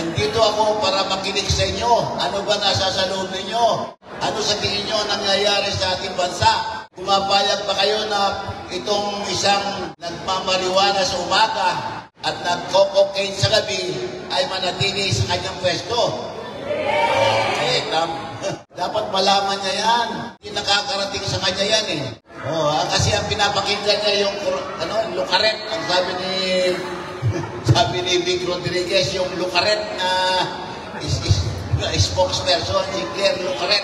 Nandito ako para makinig sa inyo. Ano ba nasa sa loob ninyo? Ano sa tingin nyo nangyayari sa ating bansa? Pumapayag ba kayo na itong isang nagmamariwana sa umaga at nagko-cocaine sa gabi ay manatili sa kanyang pwesto? Okay, dapat malaman niya yan. Hindi nakakarating sa kanya yan eh. Kasi ang pinapakinggan niya yung lukaret. Ang sabi ni Vic Rodriguez, yung lukaret na spokesperson ni Claire Lucaret.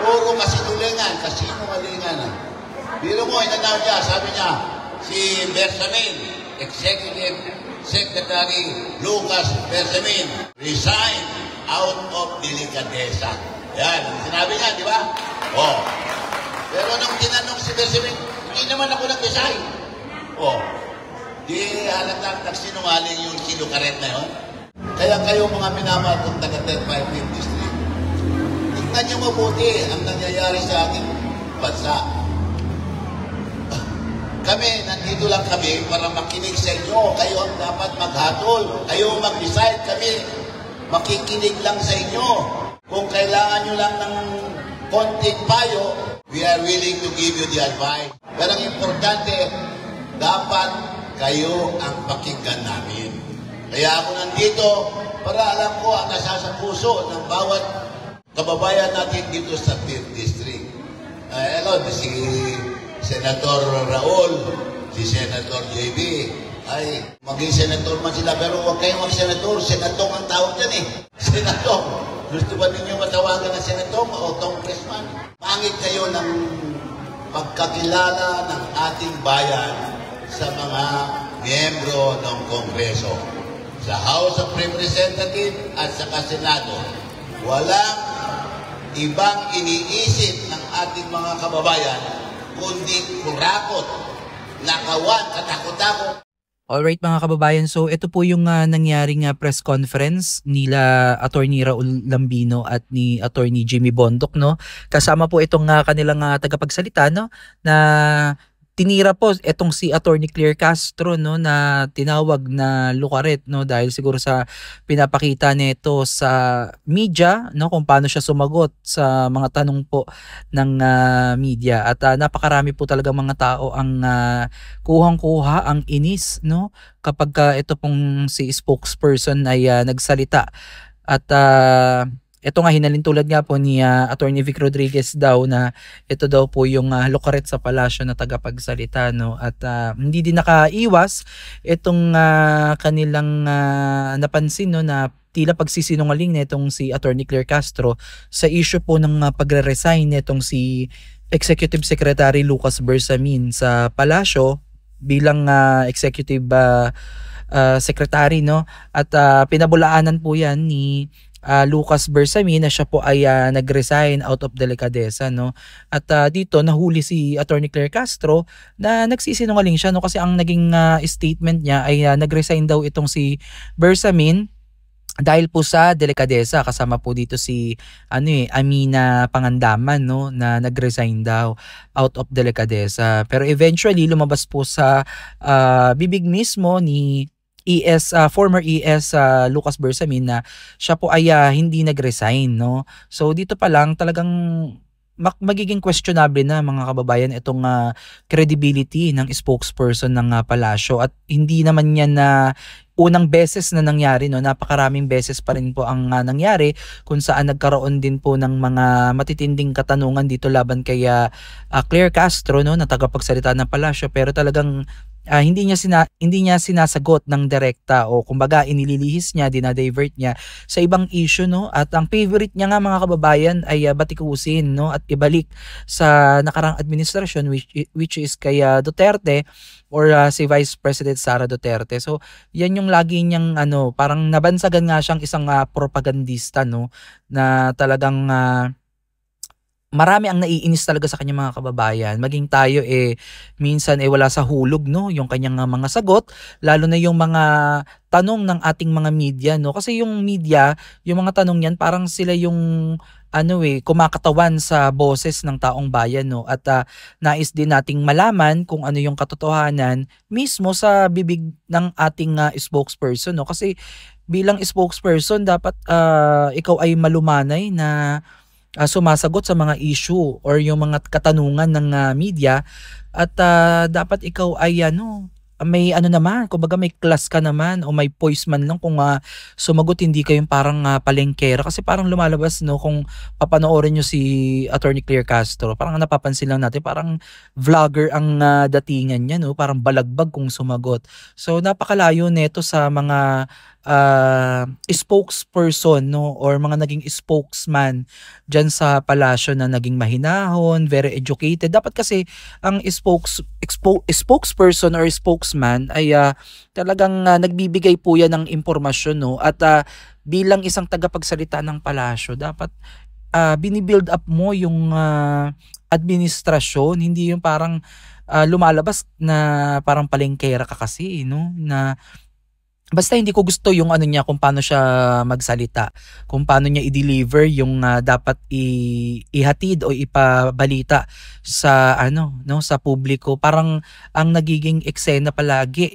Puro kasinungalingan, kasinungalingan. Biro mo, inanaw niya, sabi niya, si Bersamin, Executive Secretary Lucas Bersamin, resign out of delicadeza. Yan, sinabi niya, di ba? Pero nung tinanong si Bersamin, hindi naman ako nag-resign. Di halatang nagsinungaling yung si Lucaret na yun. Kaya kayo mga minamahal kong taga 550 Street, tingnan niyo mabuti ang nangyayari sa ating bansa. Kami, nandito lang kami para makinig sa inyo. Kayo ang dapat maghatol. Kayo mag-decide. Kami, makikinig lang sa inyo. Kung kailangan nyo lang ng konting payo, we are willing to give you the advice. Pero ang importante, dapat kayo ang pakinggan namin. Kaya ako nandito para alam ko ang nasa sa puso ng bawat kababayan natin dito sa 5th District. Hello, si Senator Raul, si Senator JB, ay maging senator man sila, pero huwag kayong mag-senator. Senatong ang tawag dyan eh. Senatong. Gusto ba ninyo matawagan ng senatong o congressman? Pangit kayo ng pagkakilala ng ating bayan sa mga miyembro ng Kongreso. Sa House of Representatives at sa Senado, walang ibang iniisip ng ating mga kababayan kundi kurakot, nakawan, katakot-takot. Alright mga kababayan, so ito po yung nangyaring press conference nila Attorney Raul Lambino at ni Attorney Jimmy Bondoc, no? Kasama po itong kanilang tagapagsalita, no? Na tinira po itong si Attorney Claire Castro, no, na tinawag na lukaret, no, dahil siguro sa pinapakita nito sa media, no, kung paano siya sumagot sa mga tanong po ng media. At napakarami po talaga mga tao ang kuhang-kuha ang inis, no, kapag ito pong si spokesperson ay nagsalita. At ito nga, hinalintulad nga po ni Attorney Vic Rodriguez daw na ito daw po yung lukaret sa palasyo na tagapagsalita, no? At hindi din nakaiwas itong kanilang napansin, no, na tila pagsisinungaling nitong si Attorney Claire Castro sa issue po ng pagre-resign nitong si Executive Secretary Lucas Bersamin sa palasyo bilang Executive Secretary, no? At pinabulaanan po yan ni Lucas Bersamin na siya po ay nag-resign out of delicadeza, no? At dito nahuli si Attorney Claire Castro na nagsisinungaling siya, no? Kasi ang naging statement niya ay nag-resign daw itong si Bersamin dahil po sa delikadesa. Kasama po dito si Amina Pangandaman, no, na nag-resign daw out of delicadeza. Pero eventually lumabas po sa bibig mismo ni former ES Lucas Bersamin na siya po ay hindi nag-resign, no. So dito pa lang talagang magiging questionable na mga kababayan itong credibility ng spokesperson ng palasyo, at hindi naman yan na unang beses na nangyari, no. Napakaraming beses pa rin po ang nangyari kung saan nagkaroon din po ng mga matitinding katanungan dito laban kay Claire Castro, no, na tagapagsalita ng palasyo, pero talagang hindi niya sinasagot ng direkta, o kumbaga inililihis niya, dinadivert niya sa ibang issue, no. At ang favorite niya nga mga kababayan ay batikusin, no, at ibalik sa nakarang administrasyon which is kay Duterte or si Vice President Sara Duterte. So yan yung lagi niyang parang nabansagan nga siyang isang propagandista, no, na talagang marami ang naiinis talaga sa kanyang mga kababayan. Maging tayo minsan wala sa hulog, no, yung kanyang mga sagot, lalo na yung mga tanong ng ating mga media, no. Kasi yung media, yung mga tanong niyan parang sila yung kumakatawan sa boses ng taong bayan, no, at nais din nating malaman kung ano yung katotohanan mismo sa bibig ng ating spokesperson, no, kasi bilang spokesperson dapat ikaw ay malumanay na sumasagot sa mga issue or yung mga katanungan ng media at dapat ikaw ay may naman, kumbaga may class ka naman o may poise man lang kung sumagot, hindi kayong parang palengkera, kasi parang lumalabas, no, kung papanoorin nyo si Attorney Claire Castro, parang napapansin lang natin parang vlogger ang datingan niya, no, parang balagbag kung sumagot. So napakalayo nito sa mga spokesperson, no, or mga naging spokesman dyan sa palasyo na naging mahinahon, very educated. Dapat kasi ang spokesperson or spokesman ay talagang nagbibigay po yan ng impormasyon, no, at bilang isang tagapagsalita ng palasyo dapat binibuild up mo yung administrasyon, hindi yung parang lumalabas na parang palengkera ka kasi, no, na basta hindi ko gusto yung niya, kung paano siya magsalita, kung paano niya i-deliver yung dapat ihatid o ipabalita sa no, sa publiko. Parang ang nagiging eksena palagi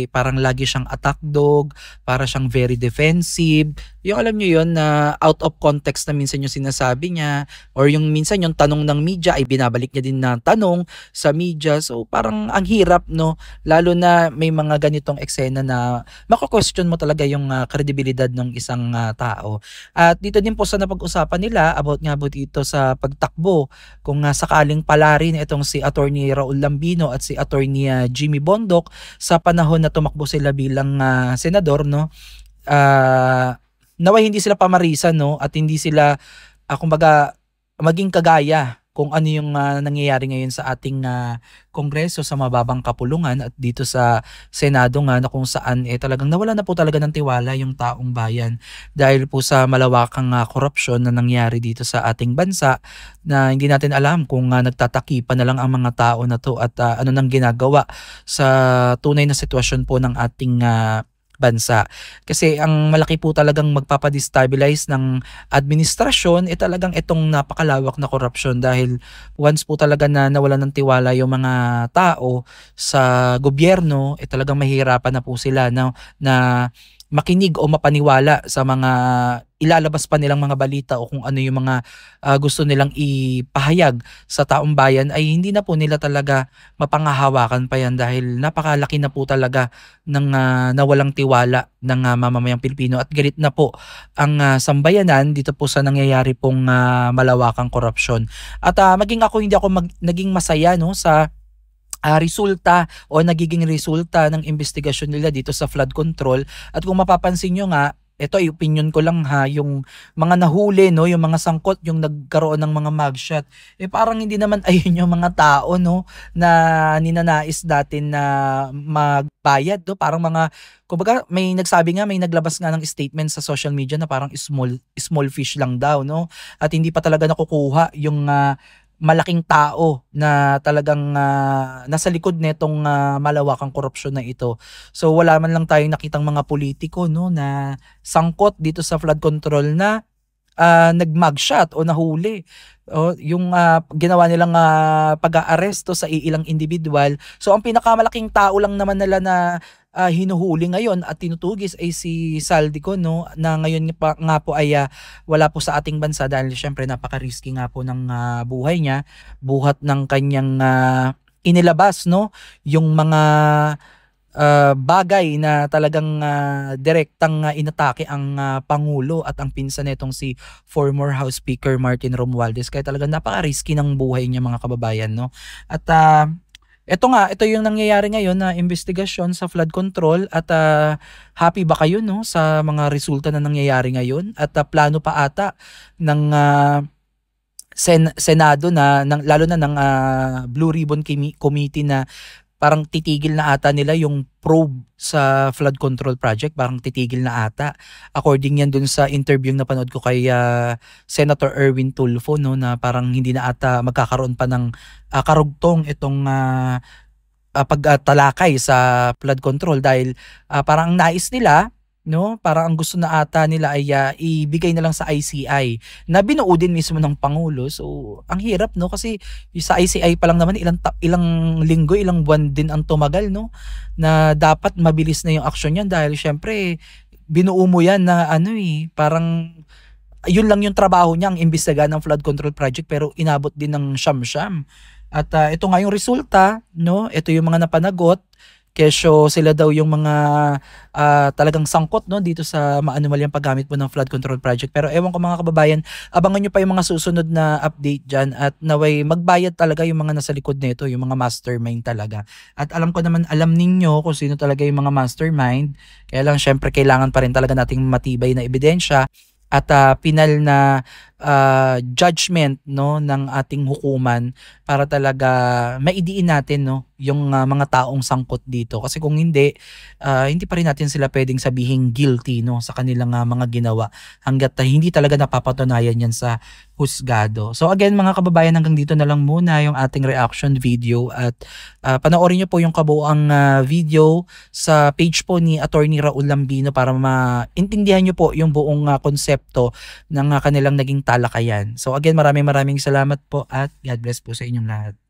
parang lagi siyang attack dog, para siyang very defensive. Yung alam niyo yon na out of context na minsan yung sinasabi niya, or yung minsan yung tanong ng media ay binabalik niya din na tanong sa media. So parang ang hirap, no, lalo na may mga ganitong eksena na mako-question mo talaga yung kredibilidad ng isang tao. At dito din po sa napag-usapan nila about dito sa pagtakbo, kung sakaling palarin itong si Attorney Raul Lambino at si Attorney Jimmy Bondoc sa panahon na tumakbo sila bilang senador, no, naway hindi sila pamarisan, no, at hindi sila kumbaga maging kagaya kung ano yung nangyayari ngayon sa ating Kongreso, sa mababang kapulungan, at dito sa Senado nga, na kung saan talagang nawala na po talaga ng tiwala yung taong bayan dahil po sa malawakang korupsyon na nangyari dito sa ating bansa, na hindi natin alam kung nagtatakipan na lang ang mga tao na to at ano nang ginagawa sa tunay na sitwasyon po ng ating bansa. Kasi ang malaki po talagang magpapadestabilize ng administrasyon talagang itong napakalawak na korupsyon, dahil once po talaga na nawala ng tiwala yung mga tao sa gobyerno, talagang mahihirapan na po sila na makinig o mapaniwala sa mga ilalabas pa nilang mga balita o kung ano yung mga gusto nilang ipahayag sa taong bayan, ay hindi na po nila talaga mapangahawakan pa yan, dahil napakalaki na po talaga ng nawalang tiwala ng mamamayang Pilipino, at galit na po ang sambayanan dito po sa nangyayari pong malawakang korupsyon. At maging ako, hindi ako naging masaya, no, sa resulta o nagiging resulta ng investigasyon nila dito sa flood control. At kung mapapansin nyo nga, ito ay opinion ko lang yung mga nahuli, no, yung mga sangkot, yung nagkaroon ng mga mugshot, parang hindi naman ayun yung mga tao, no, na ninanais natin na magbayad, no, parang mga, kumbaga may nagsabi nga, may naglabas nga ng statement sa social media na parang small fish lang daw, no, at hindi pa talaga nakukuha yung malaking tao na talagang nasa likod nitong malawakang korupsyon na ito. So wala man lang tayong nakitang mga politiko, no, na sangkot dito sa flood control na nag-mugshot o nahuli. Yung ginawa nilang pag-aaresto sa iilang individual. So ang pinakamalaking tao lang naman nila na hinuhuli ngayon at tinutugis ay si Saldico, no, na ngayon nga po ay wala po sa ating bansa dahil syempre napaka-risky nga po ng buhay niya, buhat ng kanyang inilabas, no, yung mga bagay na talagang direktang inatake ang Pangulo at ang pinsan nitong si former House Speaker Martin Romualdez, kaya talagang napaka-risky ng buhay niya, mga kababayan, no. At ito yung nangyayari ngayon na investigasyon sa flood control, at happy ba kayo, no, sa mga resulta na nangyayari ngayon? At plano pa ata ng Senado lalo na ng Blue Ribbon Committee na parang titigil na ata nila yung probe sa flood control project, parang titigil na ata. According yan dun sa interview na napanood ko kay Senator Erwin Tulfo, no, na parang hindi na ata magkakaroon pa ng karugtong itong pagtalakay sa flood control, dahil parang nais nila no? Parang ang gusto na ata nila ay ibigay na lang sa ICI na binuo din mismo ng Pangulo. So, ang hirap, no? Kasi sa ICI pa lang naman ilang linggo, ilang buwan din ang tumagal, no? Na dapat mabilis na yung aksyon niyan dahil syempre binuo mo yan na parang yun lang yung trabaho niya, ang imbestigahan ng flood control project, pero inabot din ng siyam-siyam. At ito nga yung resulta, no? Ito yung mga napanagot. Kesyo sila daw yung mga talagang sangkot, no, dito sa maanumalyang paggamit mo ng flood control project. Pero ewan ko mga kababayan, abangan nyo pa yung mga susunod na update dyan at naway magbayad talaga yung mga nasa likod nito, yung mga mastermind talaga. At alam ko naman, alam ninyo kung sino talaga yung mga mastermind. Kaya lang syempre kailangan pa rin talaga nating matibay na ebidensya at pinal na judgment, no, ng ating hukuman para talaga maidiin natin, no, yung mga taong sangkot dito. Kasi kung hindi pa rin natin sila pwedeng sabihin guilty, no, sa kanilang mga ginawa hangga't hindi talaga napapatunayan yan sa husgado. So again mga kababayan, hanggang dito na lang muna yung ating reaction video at panoorin nyo po yung kabuuang video sa page po ni Attorney Raul Lambino para maintindihan nyo po yung buong konsepto ng kanilang naging talakayan. So again, maraming salamat po at God bless po sa inyong lahat.